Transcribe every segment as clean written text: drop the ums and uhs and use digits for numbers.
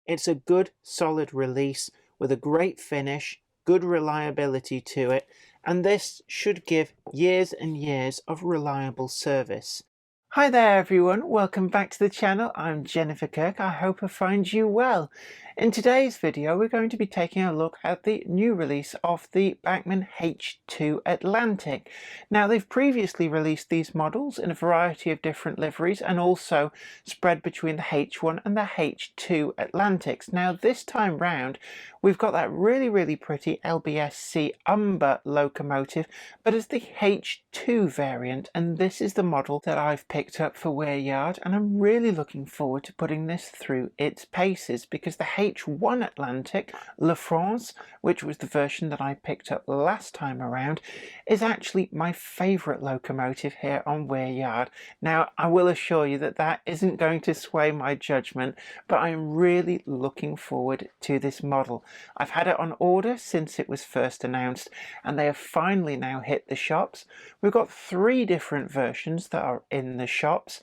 It's a good solid release with a great finish, good reliability to it, and this should give years and years of reliable service. Hi there everyone, welcome back to the channel. I'm Jennifer Kirk. I hope I find you well. In today's video we're going to be taking a look at the new release of the Bachmann H2 Atlantic. Now they've previously released these models in a variety of different liveries and also spread between the H1 and the H2 Atlantics. Now this time round we've got that really pretty LB&SCR Umber locomotive, but as the H2 variant, and this is the model that I've picked up for Weir Yard, and I'm really looking forward to putting this through its paces because the H1 Atlantic La France, which was the version that I picked up last time around, is actually my favourite locomotive here on Weir Yard. Now I will assure you that that isn't going to sway my judgment, but I'm really looking forward to this model. I've had it on order since it was first announced, and they have finally now hit the shops. We've got 3 different versions that are in the shops.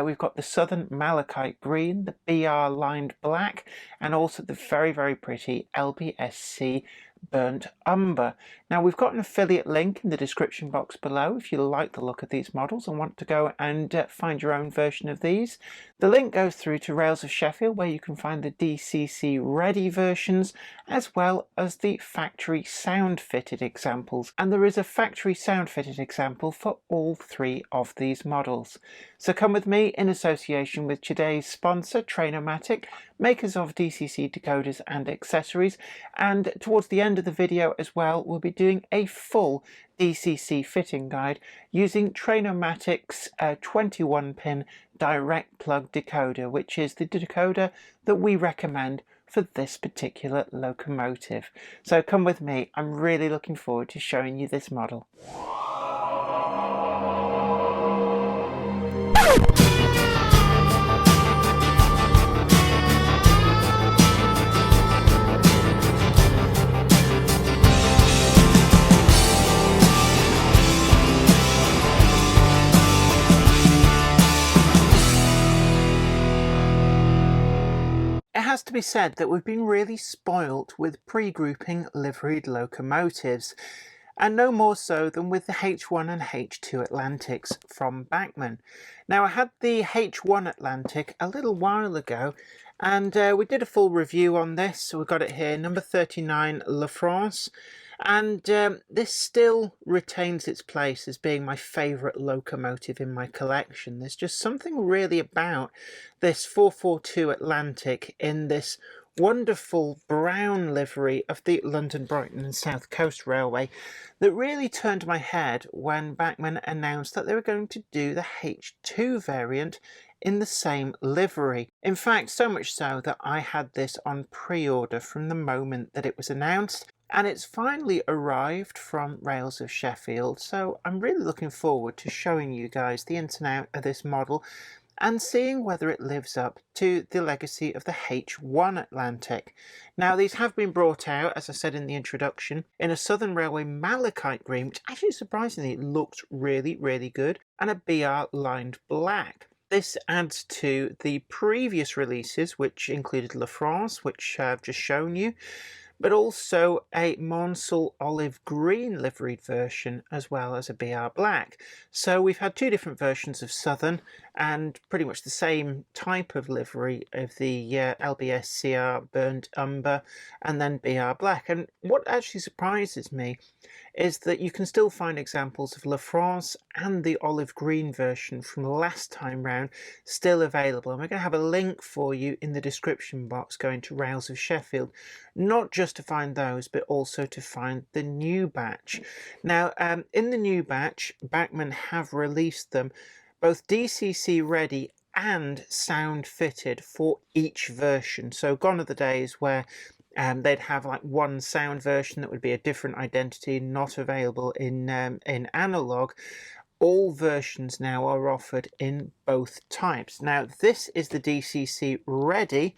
We've got the Southern Malachite Green, the BR Lined Black, and also the very pretty LB&SCR Burnt Umber. Now we've got an affiliate link in the description box below if you like the look of these models and want to go and find your own version of these. The link goes through to Rails of Sheffield, where you can find the Dcc Ready versions as well as the factory sound fitted examples, and there is a factory sound fitted example for all 3 of these models. So come with me in association with today's sponsor Trainomatic, makers of DCC decoders and accessories, and towards the end of the video as well we'll be doing a full DCC fitting guide using Trainomatic's 21-pin direct plug decoder, which is the decoder that we recommend for this particular locomotive. So come with me, I'm really looking forward to showing you this model. It has to be said that we've been really spoilt with pre-grouping liveried locomotives, and no more so than with the H1 and H2 Atlantics from Bachmann. Now I had the H1 Atlantic a little while ago, and we did a full review on this, so we've got it here, number 39 La France. And this still retains its place as being my favourite locomotive in my collection. There's just something really about this 442 Atlantic in this wonderful brown livery of the London, Brighton and South Coast Railway that really turned my head when Bachmann announced that they were going to do the H2 variant in the same livery. In fact, so much so that I had this on pre-order from the moment that it was announced, and it's finally arrived from Rails of Sheffield, so I'm really looking forward to showing you guys the ins and outs of this model and seeing whether it lives up to the legacy of the H1 Atlantic. Now these have been brought out, as I said in the introduction, in a Southern Railway Malachite Green, which actually surprisingly looked really good, and a BR Lined Black. This adds to the previous releases, which included La France, which I've just shown you, but also a Monsal Olive Green liveried version as well as a BR Black. So we've had 2 different versions of Southern and pretty much the same type of livery of the LB&SCR Burnt Umber and then BR Black. And what actually surprises me is that you can still find examples of La France and the olive green version from last time round still available, and we're going to have a link for you in the description box going to Rails of Sheffield, not just to find those but also to find the new batch. Now in the new batch Bachmann have released them both DCC ready and sound fitted for each version. So gone are the days where they'd have like one sound version that would be a different identity, not available in analog. All versions now are offered in both types. Now this is the DCC Ready,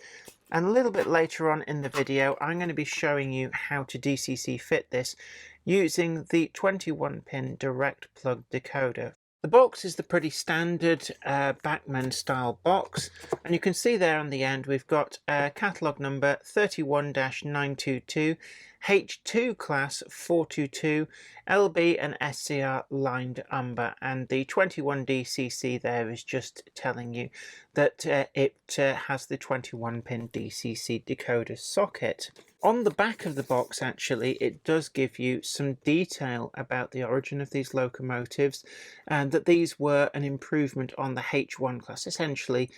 and a little bit later on in the video I'm going to be showing you how to DCC fit this using the 21-pin direct plug decoder. The box is the pretty standard Bachmann style box, and you can see there on the end we've got catalogue number 31-922, H2 class 422, LB&SCR lined Umber, and the 21 DCC there is just telling you that it has the 21 pin DCC decoder socket. On the back of the box, actually, it does give you some detail about the origin of these locomotives, and that these were an improvement on the H1 class, essentially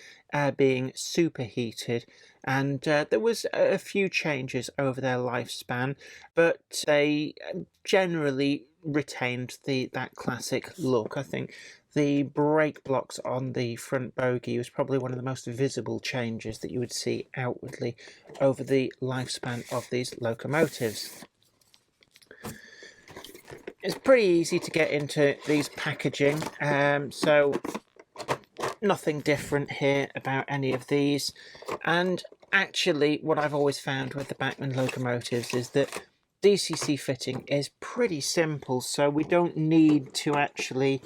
being superheated. And there was a few changes over their lifespan, but they generally retained that classic look. I think the brake blocks on the front bogie was probably one of the most visible changes that you would see outwardly over the lifespan of these locomotives. It's pretty easy to get into these packaging, so nothing different here about any of these. And actually, what I've always found with the Bachmann locomotives is that DCC fitting is pretty simple, so we don't need to actually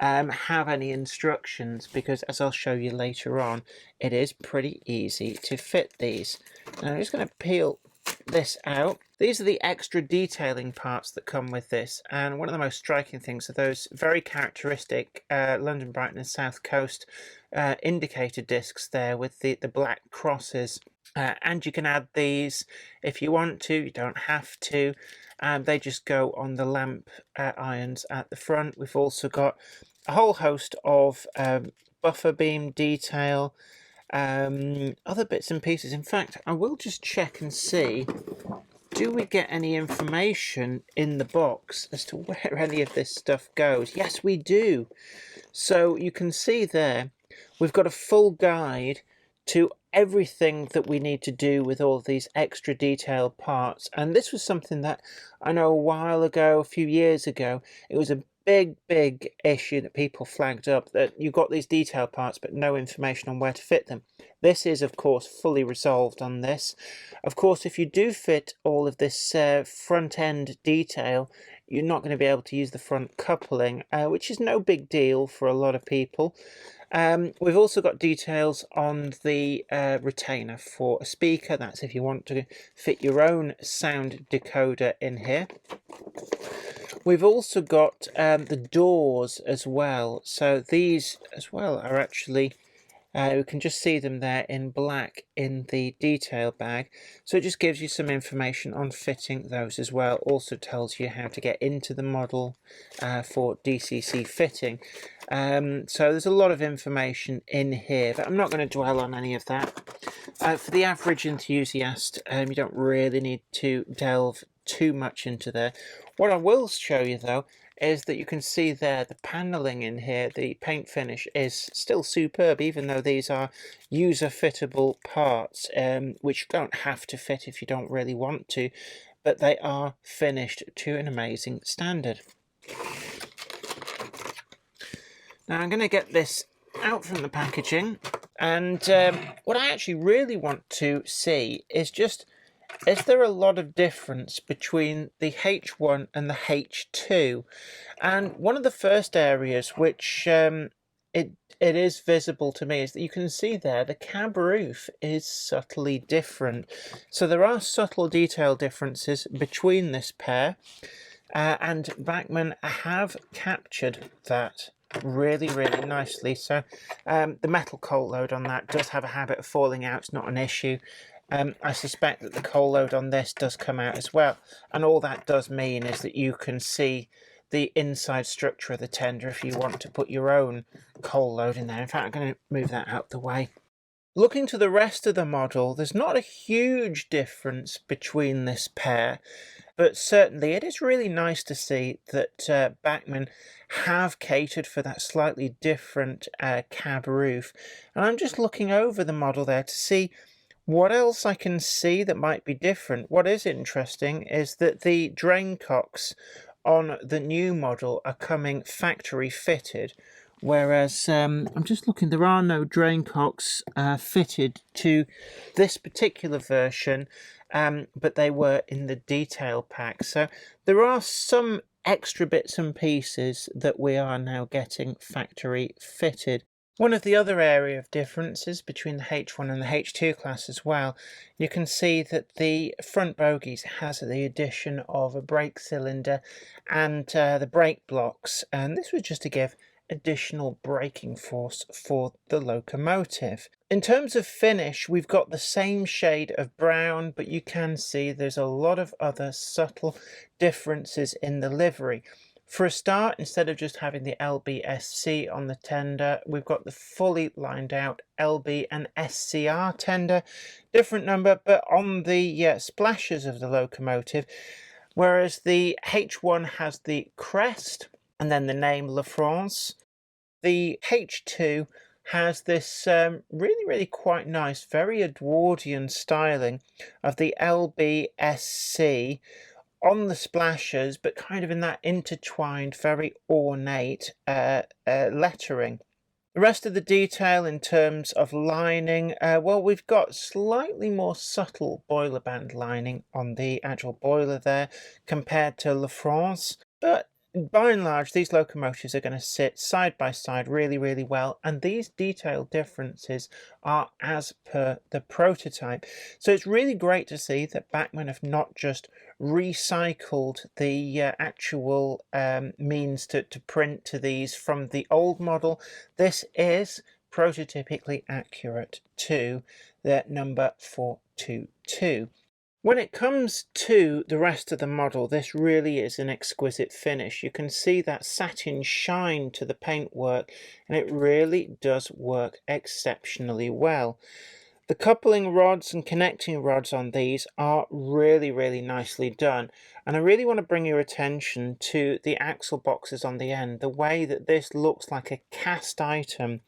have any instructions, because as I'll show you later on, it is pretty easy to fit these. Now I'm just going to peel this out. These are the extra detailing parts that come with this, and one of the most striking things are those very characteristic London, Brighton and South Coast indicator discs there with the black crosses. And you can add these if you want to, you don't have to. They just go on the lamp irons at the front. We've also got a whole host of buffer beam detail, other bits and pieces. In fact, I will just check and see, do we get any information in the box as to where any of this stuff goes? Yes, we do. So you can see there, we've got a full guide to everything that we need to do with all of these extra detailed parts. And this was something that I know a while ago, a few years ago, it was a big issue that people flagged up, that you got these detailed parts but no information on where to fit them. This is of course fully resolved on this. Of course, if you do fit all of this front end detail, you're not going to be able to use the front coupling, which is no big deal for a lot of people. We've also got details on the retainer for a speaker. That's if you want to fit your own sound decoder in here. We've also got the doors as well. So these as well are actually, we can just see them there in black in the detail bag. So it just gives you some information on fitting those as well. Also tells you how to get into the model for DCC fitting. So there's a lot of information in here, but I'm not going to dwell on any of that. For the average enthusiast, you don't really need to delve too much into there. What I will show you though is that you can see there the paneling in here, the paint finish is still superb, even though these are user fittable parts, which you don't have to fit if you don't really want to, but they are finished to an amazing standard. Now I'm going to get this out from the packaging, and what I actually really want to see is just, is there a lot of difference between the H1 and the H2? And one of the first areas which it is visible to me is that you can see there the cab roof is subtly different. So there are subtle detail differences between this pair, and Bachmann have captured that really nicely. So the metal coal load on that does have a habit of falling out. It's not an issue. I suspect that the coal load on this does come out as well, and all that does mean is that you can see the inside structure of the tender if you want to put your own coal load in there. In fact, I'm going to move that out the way. Looking to the rest of the model, there's not a huge difference between this pair, but certainly it is really nice to see that Bachmann have catered for that slightly different cab roof. And I'm just looking over the model there to see what else I can see that might be different. What is interesting is that the drain cocks on the new model are coming factory fitted, whereas I'm just looking, there are no drain cocks fitted to this particular version, but they were in the detail pack. So there are some extra bits and pieces that we are now getting factory fitted. One of the other area of differences between the H1 and the H2 class as well, you can see that the front bogies has the addition of a brake cylinder and the brake blocks, and this was just to give additional braking force for the locomotive. In terms of finish, we've got the same shade of brown, but you can see there's a lot of other subtle differences in the livery. For a start, instead of just having the LB&SC on the tender, we've got the fully lined out LB&SCR tender. Different number, but on the splashes of the locomotive, whereas the H1 has the crest and then the name La France. The H2 has this really quite nice, very Edwardian styling of the LB&SC on the splashes, but kind of in that intertwined, very ornate lettering. The rest of the detail in terms of lining, well, we've got slightly more subtle boiler band lining on the actual boiler there compared to La France, but by and large, these locomotives are going to sit side by side really well, and these detail differences are as per the prototype. So it's really great to see that Bachmann have not just recycled the actual means to print to these from the old model. This is prototypically accurate to the number 422. When it comes to the rest of the model, this really is an exquisite finish. You can see that satin shine to the paintwork, and it really does work exceptionally well. The coupling rods and connecting rods on these are really nicely done, and I really want to bring your attention to the axle boxes on the end, the way that this looks like a cast item.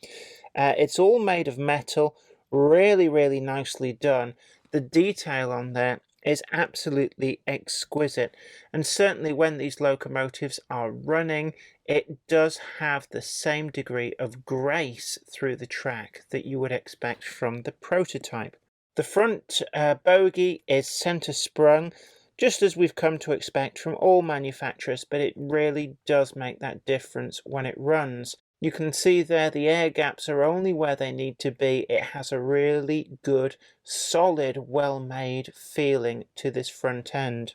It's all made of metal, really nicely done. The detail on there is absolutely exquisite, and certainly when these locomotives are running, it does have the same degree of grace through the track that you would expect from the prototype. The front bogie is center sprung, just as we've come to expect from all manufacturers, but it really does make that difference when it runs. You can see there the air gaps are only where they need to be. It has a really good, solid, well-made feeling to this front end.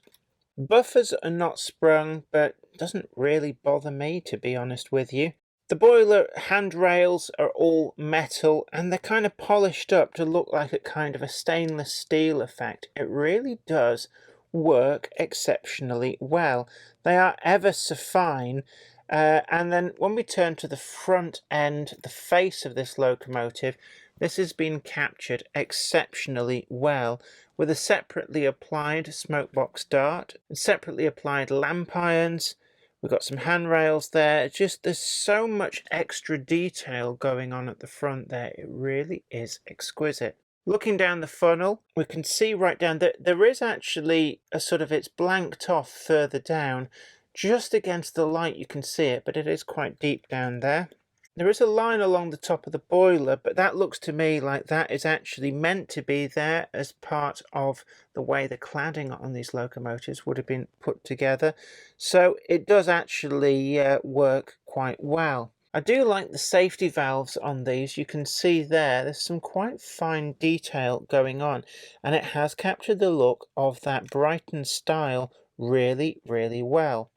Buffers are not sprung, but doesn't really bother me, to be honest with you. The boiler handrails are all metal, and they're kind of polished up to look like a kind of a stainless steel effect. It really does work exceptionally well. They are ever so fine. And then when we turn to the front end, the face of this locomotive, this has been captured exceptionally well with a separately applied smokebox dart and separately applied lamp irons. We've got some handrails there. Just there's so much extra detail going on at the front there. It really is exquisite. Looking down the funnel, we can see right down that there is actually a sort of, it's blanked off further down. Just against the light you can see it, but it is quite deep down there. There is a line along the top of the boiler, but that looks to me like that is actually meant to be there as part of the way the cladding on these locomotives would have been put together. So it does actually work quite well. I do like the safety valves on these. You can see there's some quite fine detail going on, and it has captured the look of that Brighton style really well.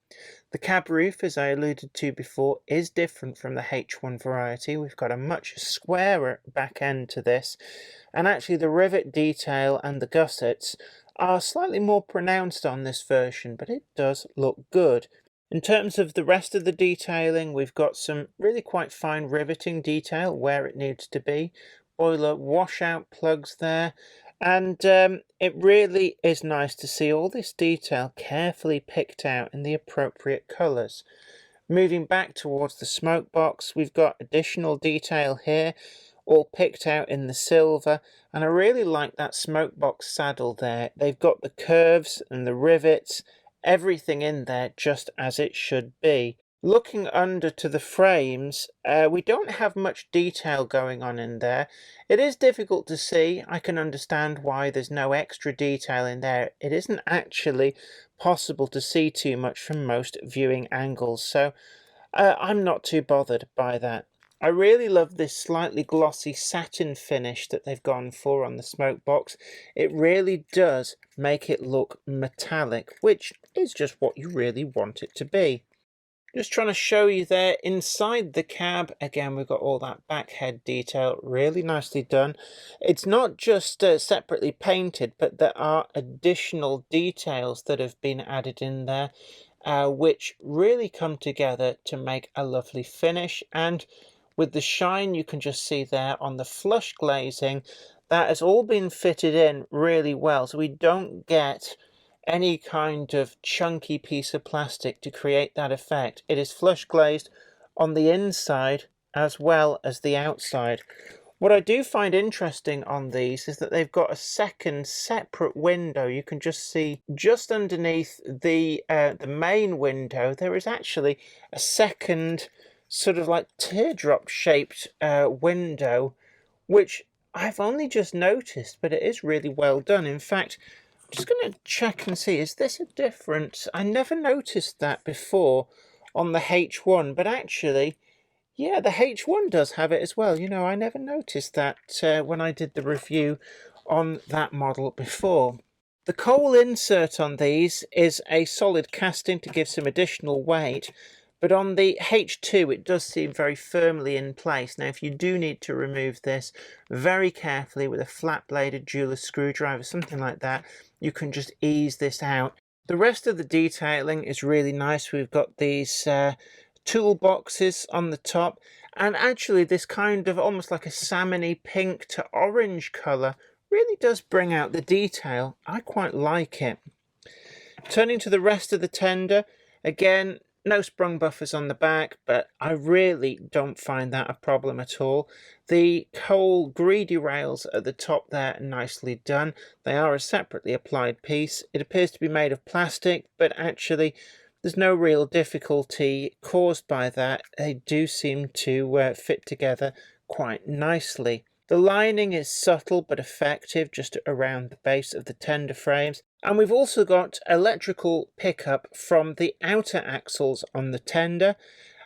The cab roof, as I alluded to before, is different from the H1 variety. We've got a much squarer back end to this, and actually the rivet detail and the gussets are slightly more pronounced on this version, but it does look good. In terms of the rest of the detailing, we've got some really quite fine riveting detail where it needs to be. Boiler washout plugs there. And it really is nice to see all this detail carefully picked out in the appropriate colours. Moving back towards the smoke box, we've got additional detail here, all picked out in the silver, and I really like that smoke box saddle there. They've got the curves and the rivets, everything in there just as it should be. Looking under to the frames, we don't have much detail going on in there. It is difficult to see. I can understand why there's no extra detail in there. It isn't actually possible to see too much from most viewing angles, so I'm not too bothered by that. I really love this slightly glossy satin finish that they've gone for on the smoke box. It really does make it look metallic, which is just what you really want it to be. Just trying to show you there inside the cab. Again, we've got all that back head detail, really nicely done. It's not just separately painted, but there are additional details that have been added in there, which really come together to make a lovely finish. And with the shine, you can just see there on the flush glazing, that has all been fitted in really well, so we don't get any kind of chunky piece of plastic to create that effect. It is flush glazed on the inside as well as the outside. What I do find interesting on these is that they've got a second separate window. You can just see just underneath the main window there is actually a second sort of like teardrop shaped window, which I've only just noticed, but it is really well done. In fact, I'm just going to check and see, is this a difference? I never noticed that before on the H1, but actually, yeah, the H1 does have it as well. You know, I never noticed that when I did the review on that model before. The coal insert on these is a solid casting to give some additional weight, but on the H2 it does seem very firmly in place. Now if you do need to remove this very carefully with a flat-bladed jeweler's screwdriver, something like that, you can just ease this out. The rest of the detailing is really nice. We've got these toolboxes on the top, and actually this kind of almost like a salmony pink to orange colour really does bring out the detail. I quite like it. Turning to the rest of the tender, again, no sprung buffers on the back, but I really don't find that a problem at all. The coal greedy rails at the top there are nicely done. They are a separately applied piece. It appears to be made of plastic, but actually there's no real difficulty caused by that. They do seem to fit together quite nicely. The lining is subtle but effective just around the base of the tender frames. And we've also got electrical pickup from the outer axles on the tender.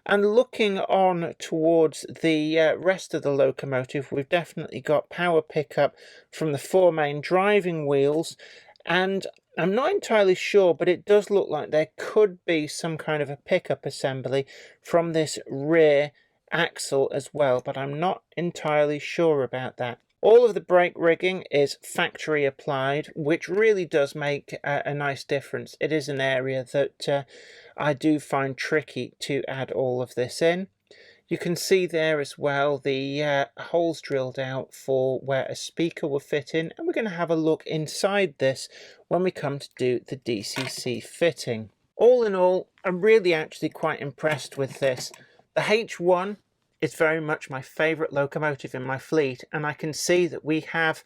And looking on towards the rest of the locomotive, we've definitely got power pickup from the four main driving wheels. And I'm not entirely sure, but it does look like there could be some kind of a pickup assembly from this rear axle as well, but I'm not entirely sure about that. All of the brake rigging is factory applied, which really does make a nice difference. It is an area that I do find tricky to add all of this in. You can see there as well the holes drilled out for where a speaker will fit in, and we're going to have a look inside this when we come to do the DCC fitting. All in all, I'm really actually quite impressed with this. The H1 is very much my favourite locomotive in my fleet, and I can see that we have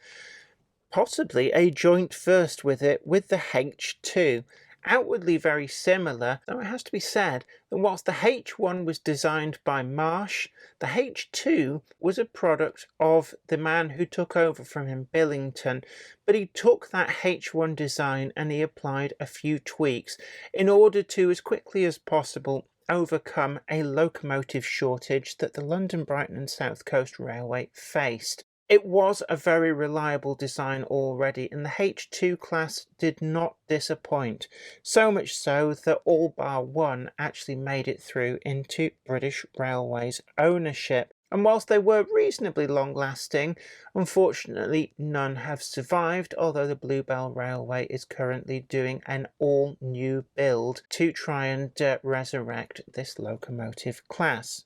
possibly a joint first with it with the H2. Outwardly very similar, though it has to be said that whilst the H1 was designed by Marsh, the H2 was a product of the man who took over from him, Billington, but he took that H1 design and he applied a few tweaks in order to, as quickly as possible, overcome a locomotive shortage that the London, Brighton and South Coast Railway faced. It was a very reliable design already, and the H2 class did not disappoint, so much so that all bar one actually made it through into British Railways ownership. And whilst they were reasonably long-lasting, unfortunately none have survived, although the Bluebell Railway is currently doing an all-new build to try and resurrect this locomotive class.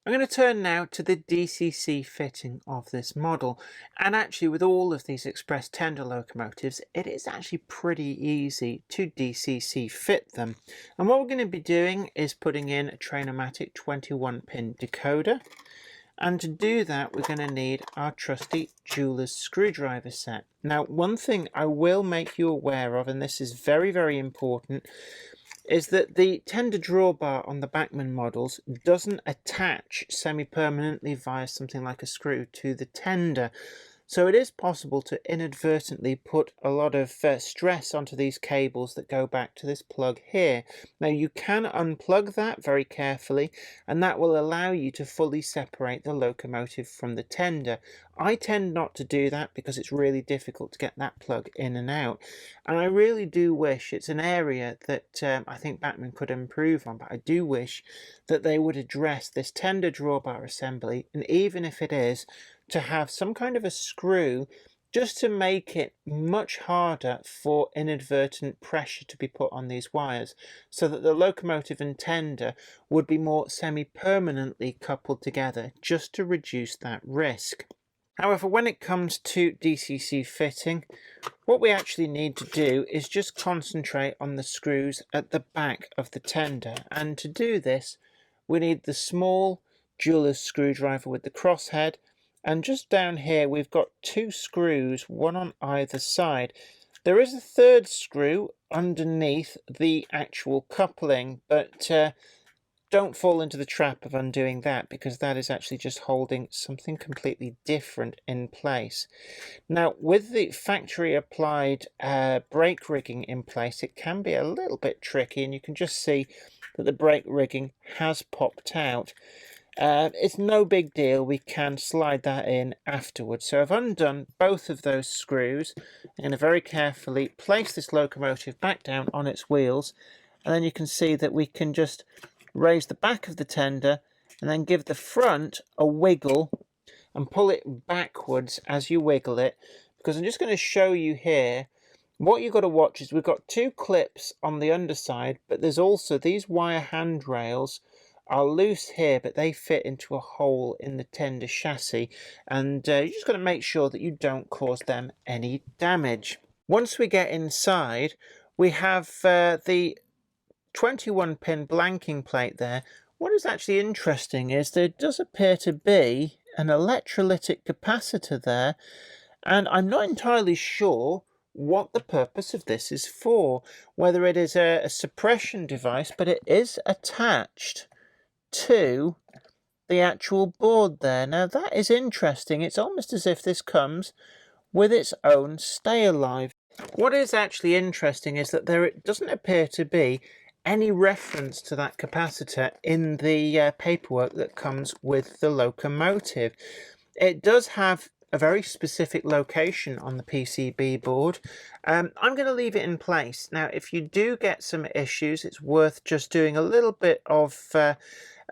I'm going to turn now to the DCC fitting of this model, and actually with all of these express tender locomotives it is actually pretty easy to DCC fit them. And what we're going to be doing is putting in a Trainomatic 21-pin decoder, and to do that we're going to need our trusty jeweler's screwdriver set. Now one thing I will make you aware of, and this is very important, is that the tender drawbar on the Bachmann models doesn't attach semi-permanently via something like a screw to the tender. So it is possible to inadvertently put a lot of stress onto these cables that go back to this plug here. Now you can unplug that very carefully, and that will allow you to fully separate the locomotive from the tender. I tend not to do that because it's really difficult to get that plug in and out. And I really do wish, it's an area that I think Bachmann could improve on, but I do wish that they would address this tender drawbar assembly, and even if it is, to have some kind of a screw just to make it much harder for inadvertent pressure to be put on these wires, so that the locomotive and tender would be more semi-permanently coupled together, just to reduce that risk. However, when it comes to DCC fitting, what we actually need to do is just concentrate on the screws at the back of the tender, and to do this we need the small jeweler's screwdriver with the crosshead. And just down here we've got two screws, one on either side. There is a third screw underneath the actual coupling, but don't fall into the trap of undoing that, because that is actually just holding something completely different in place. Now, with the factory applied brake rigging in place, it can be a little bit tricky, and you can just see that the brake rigging has popped out. It's no big deal, we can slide that in afterwards. So I've undone both of those screws. I'm going to very carefully place this locomotive back down on its wheels, and then you can see that we can just raise the back of the tender and then give the front a wiggle and pull it backwards as you wiggle it, because I'm just going to show you here. What you've got to watch is we've got two clips on the underside, but there's also these wire handrails are loose here, but they fit into a hole in the tender chassis, and you just got to make sure that you don't cause them any damage. Once we get inside, we have the 21 pin blanking plate there. What is actually interesting is there does appear to be an electrolytic capacitor there, and I'm not entirely sure what the purpose of this is for, whether it is a suppression device, but it is attached to the actual board there. Now that is interesting. It's almost as if this comes with its own stay alive. What is actually interesting is that there doesn't appear to be any reference to that capacitor in the paperwork that comes with the locomotive. It does have a very specific location on the PCB board. I'm going to leave it in place. Now, if you do get some issues, it's worth just doing a little bit of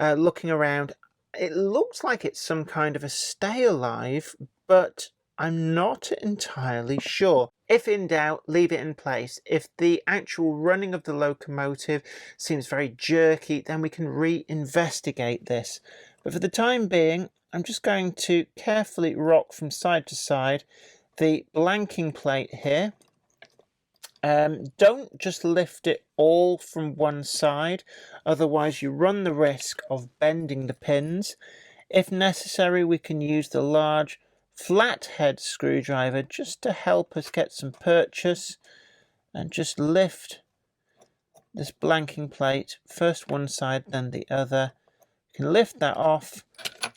looking around. It looks like it's some kind of a stay alive, but I'm not entirely sure. If in doubt, leave it in place. If the actual running of the locomotive seems very jerky, then we can re-investigate this. But for the time being, I'm just going to carefully rock from side to side the blanking plate here. Don't just lift it all from one side, otherwise you run the risk of bending the pins. If necessary, we can use the large flathead screwdriver just to help us get some purchase, and just lift this blanking plate, first one side then the other. You can lift that off,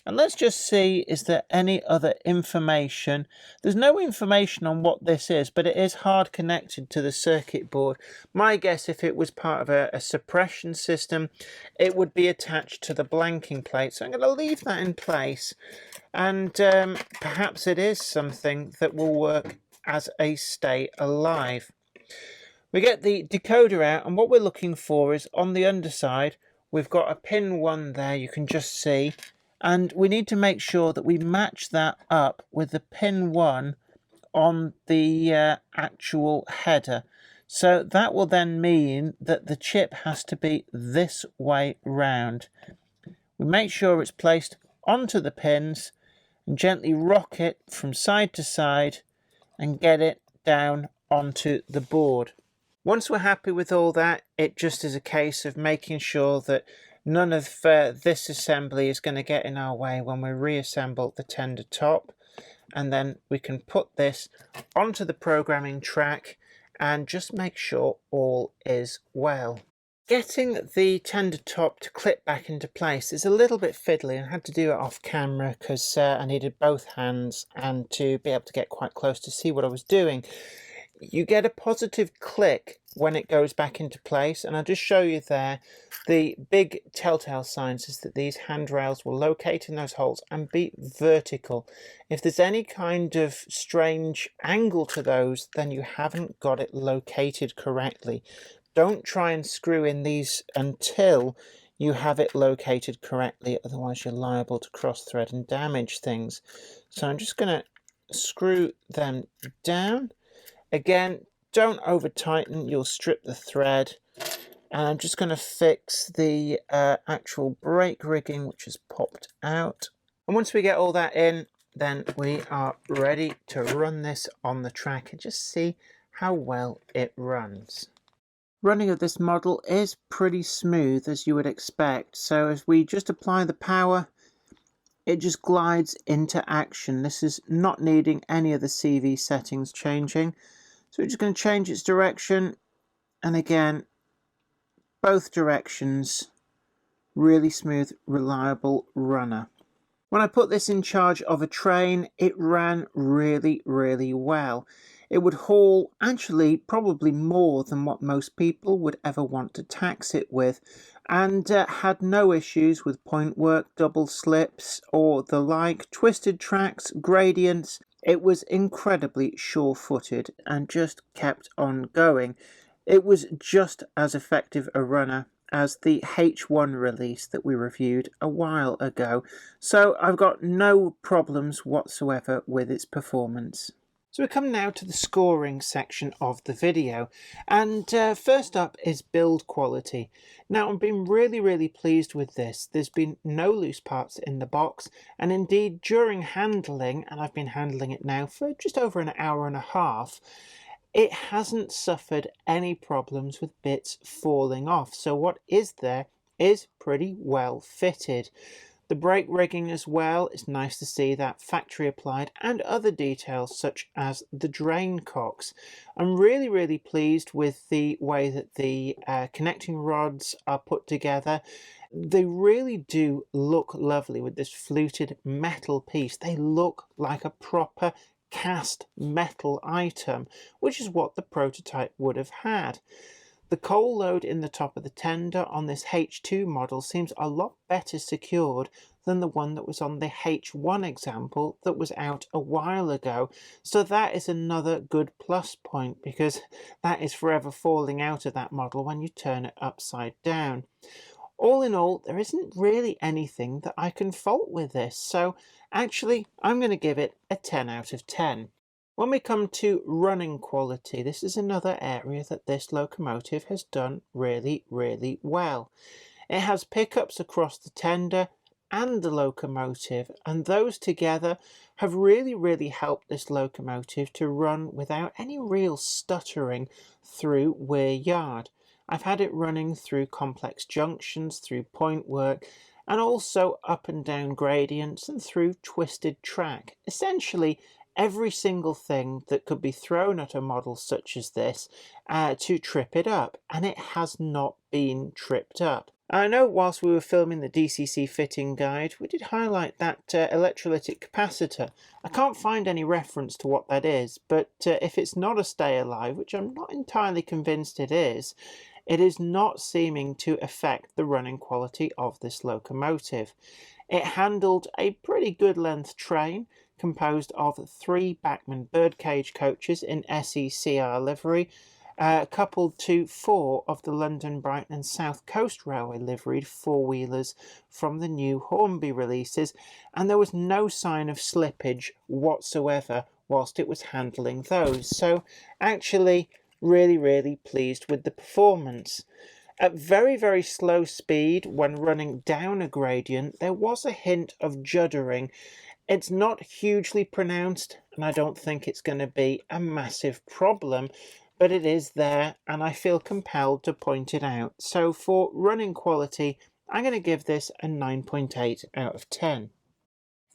and let's just see, is there any other information? There's no information on what this is, but it is hard connected to the circuit board. My guess, if it was part of a suppression system, it would be attached to the blanking plate. So I'm going to leave that in place, and perhaps it is something that will work as a stay alive. We get the decoder out, and what we're looking for is on the underside, we've got a pin 1 there, you can just see, and we need to make sure that we match that up with the pin 1 on the actual header. So that will then mean that the chip has to be this way round. We make sure it's placed onto the pins and gently rock it from side to side and get it down onto the board. Once we're happy with all that, it just is a case of making sure that none of this assembly is going to get in our way when we reassemble the tender top, and then we can put this onto the programming track and just make sure all is well. Getting the tender top to clip back into place is a little bit fiddly, and I had to do it off camera because I needed both hands and to be able to get quite close to see what I was doing. You get a positive click when it goes back into place, and I'll just show you there. The big telltale signs is that these handrails will locate in those holes and be vertical. If there's any kind of strange angle to those, then you haven't got it located correctly. Don't try and screw in these until you have it located correctly, otherwise you're liable to cross thread and damage things. So I'm just going to screw them down. Again, don't over tighten, you'll strip the thread. And I'm just going to fix the actual brake rigging, which has popped out. And once we get all that in, then we are ready to run this on the track and just see how well it runs. Running of this model is pretty smooth, as you would expect. So if we just apply the power, it just glides into action. This is not needing any of the CV settings changing. So we're just going to change its direction, and again, both directions, really smooth, reliable runner. When I put this in charge of a train, it ran really, really well. It would haul actually probably more than what most people would ever want to tax it with, and had no issues with point work, double slips or the like, twisted tracks, gradients. It was incredibly sure-footed and just kept on going. It was just as effective a runner as the H1 release that we reviewed a while ago, so I've got no problems whatsoever with its performance. So we come now to the scoring section of the video, and first up is build quality. Now I've been really pleased with this. There's been no loose parts in the box, and indeed during handling, and I've been handling it now for just over an hour and a half, it hasn't suffered any problems with bits falling off. So what is there is pretty well fitted. The brake rigging as well, it's nice to see that factory applied, and other details such as the drain cocks. I'm really pleased with the way that the connecting rods are put together. They really do look lovely with this fluted metal piece. They look like a proper cast metal item, which is what the prototype would have had. The coal load in the top of the tender on this H2 model seems a lot better secured than the one that was on the H1 example that was out a while ago. So that is another good plus point, because that is forever falling out of that model when you turn it upside down. All in all, there isn't really anything that I can fault with this, so actually I'm going to give it a 10 out of 10. When we come to running quality, this is another area that this locomotive has done really well. It has pickups across the tender and the locomotive, and those together have really helped this locomotive to run without any real stuttering through Weir Yard. I've had it running through complex junctions, through point work, and also up and down gradients and through twisted track. Essentially every single thing that could be thrown at a model such as this to trip it up, and it has not been tripped up. I know whilst we were filming the Dcc Fitting guide, we did highlight that electrolytic capacitor. I can't find any reference to what that is, but if it's not a stay alive, which I'm not entirely convinced it is not seeming to affect the running quality of this locomotive. It handled a pretty good length train composed of 3 Bachmann birdcage coaches in SECR livery, coupled to 4 of the London, Brighton and South Coast Railway liveried four-wheelers from the new Hornby releases, and there was no sign of slippage whatsoever whilst it was handling those. So actually really pleased with the performance. At very slow speed, when running down a gradient, there was a hint of juddering. It's not hugely pronounced, and I don't think it's going to be a massive problem, but it is there, and I feel compelled to point it out. So for running quality, I'm going to give this a 9.8 out of 10.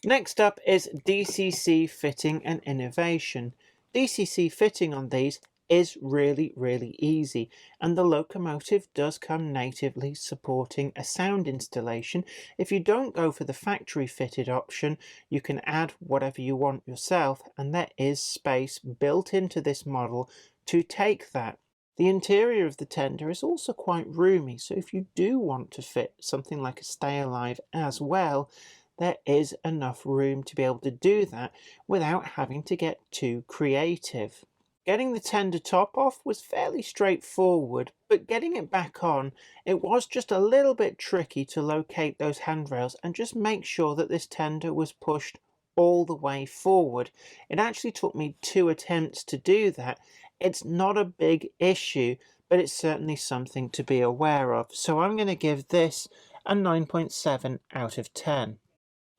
Next up is DCC Fitting and Innovation. DCC Fitting on these is really, really easy, and the locomotive does come natively supporting a sound installation. If you don't go for the factory fitted option, you can add whatever you want yourself, and there is space built into this model to take that. The interior of the tender is also quite roomy, so if you do want to fit something like a Stay Alive as well, there is enough room to be able to do that without having to get too creative. Getting the tender top off was fairly straightforward, but getting it back on, it was just a little bit tricky to locate those handrails and just make sure that this tender was pushed all the way forward. It actually took me 2 attempts to do that. It's not a big issue, but it's certainly something to be aware of. So I'm going to give this a 9.7 out of 10.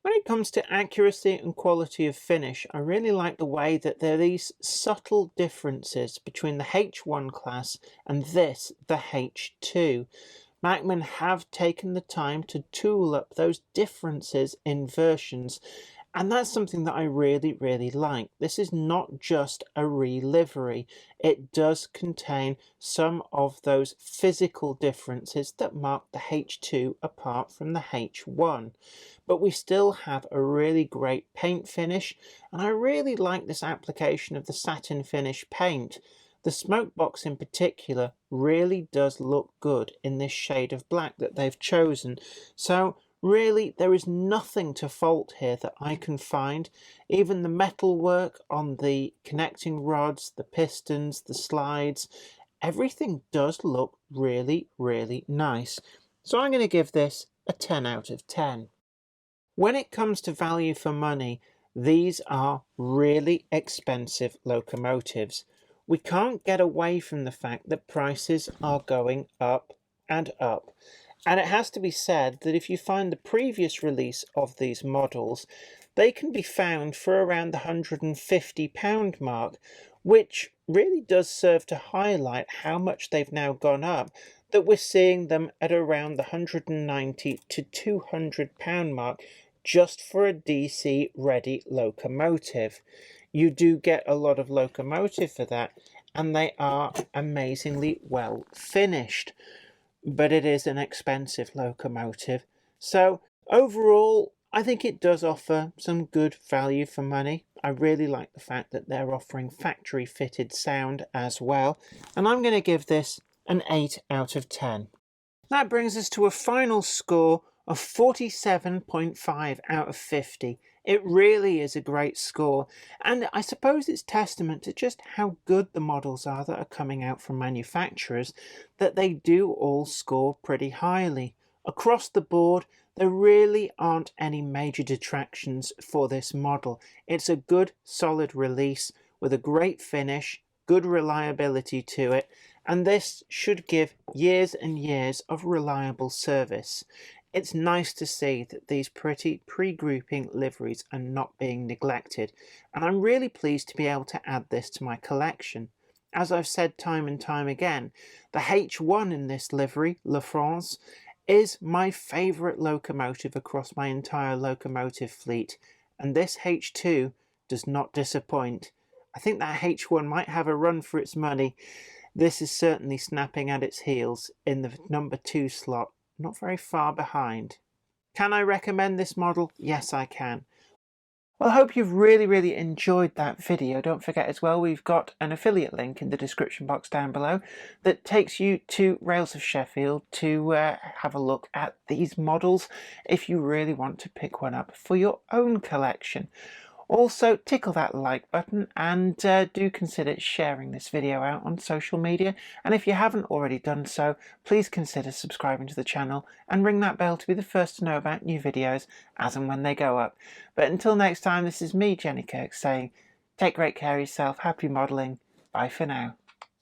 When it comes to accuracy and quality of finish, I really like the way that there are these subtle differences between the H1 class and this, the H2. Bachmann have taken the time to tool up those differences in versions, and that's something that I really, really like. This is not just a re-livery. It does contain some of those physical differences that mark the H2 apart from the H1. But we still have a really great paint finish, and I really like this application of the satin finish paint. The smoke box in particular really does look good in this shade of black that they've chosen. So really, there is nothing to fault here that I can find. Even the metal work on the connecting rods, the pistons, the slides, everything does look really, really nice. So I'm going to give this a 10 out of 10. When it comes to value for money, these are really expensive locomotives. We can't get away from the fact that prices are going up and up. And it has to be said that if you find the previous release of these models, they can be found for around the £150 mark, which really does serve to highlight how much they've now gone up, that we're seeing them at around the £190 to £200 mark just for a DC Ready locomotive. You do get a lot of locomotive for that, and they are amazingly well finished. But it is an expensive locomotive. So overall, I think it does offer some good value for money. I really like the fact that they're offering factory fitted sound as well. And I'm going to give this an 8 out of 10. That brings us to a final score of 47.5 out of 50. It really is a great score, and I suppose it's testament to just how good the models are that are coming out from manufacturers, that they do all score pretty highly. Across the board, there really aren't any major detractions for this model. It's a good, solid release with a great finish, good reliability to it, and this should give years and years of reliable service. It's nice to see that these pretty pre-grouping liveries are not being neglected, and I'm really pleased to be able to add this to my collection. As I've said time and time again, the H1 in this livery, La France, is my favourite locomotive across my entire locomotive fleet, and this H2 does not disappoint. I think that H1 might have a run for its money. This is certainly snapping at its heels in the number 2 slot, not very far behind. Can I recommend this model? Yes, I can. Well, I hope you've really enjoyed that video. Don't forget as well, we've got an affiliate link in the description box down below that takes you to Rails of Sheffield to have a look at these models if you really want to pick one up for your own collection. Also, tickle that like button and do consider sharing this video out on social media. And if you haven't already done so, please consider subscribing to the channel and ring that bell to be the first to know about new videos as and when they go up. But until next time, this is me, Jenny Kirk, saying take great care of yourself, happy modelling, bye for now.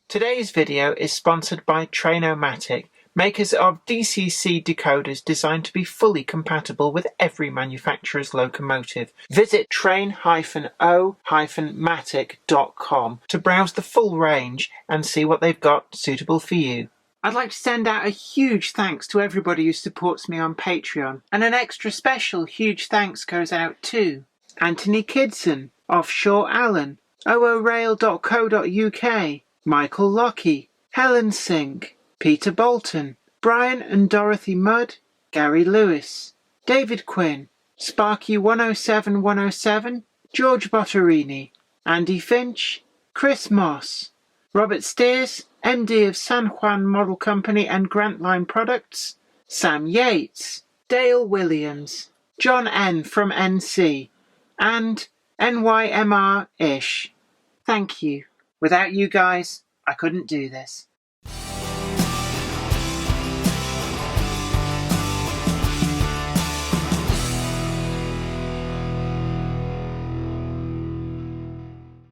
Today's video is sponsored by Train-O-Matic, makers of DCC decoders designed to be fully compatible with every manufacturer's locomotive. Visit train-o-matic.com to browse the full range and see what they've got suitable for you. I'd like to send out a huge thanks to everybody who supports me on Patreon, and an extra special huge thanks goes out to Anthony Kidson, Offshore Allen, oorail.co.uk, Michael Lockie, Helen Sink, Peter Bolton, Brian and Dorothy Mudd, Gary Lewis, David Quinn, Sparky 107, George Botterini, Andy Finch, Chris Moss, Robert Steers, MD of San Juan Model Company and Grantline Products, Sam Yates, Dale Williams, John N from NC, and NYMR-ish. Thank you. Without you guys, I couldn't do this.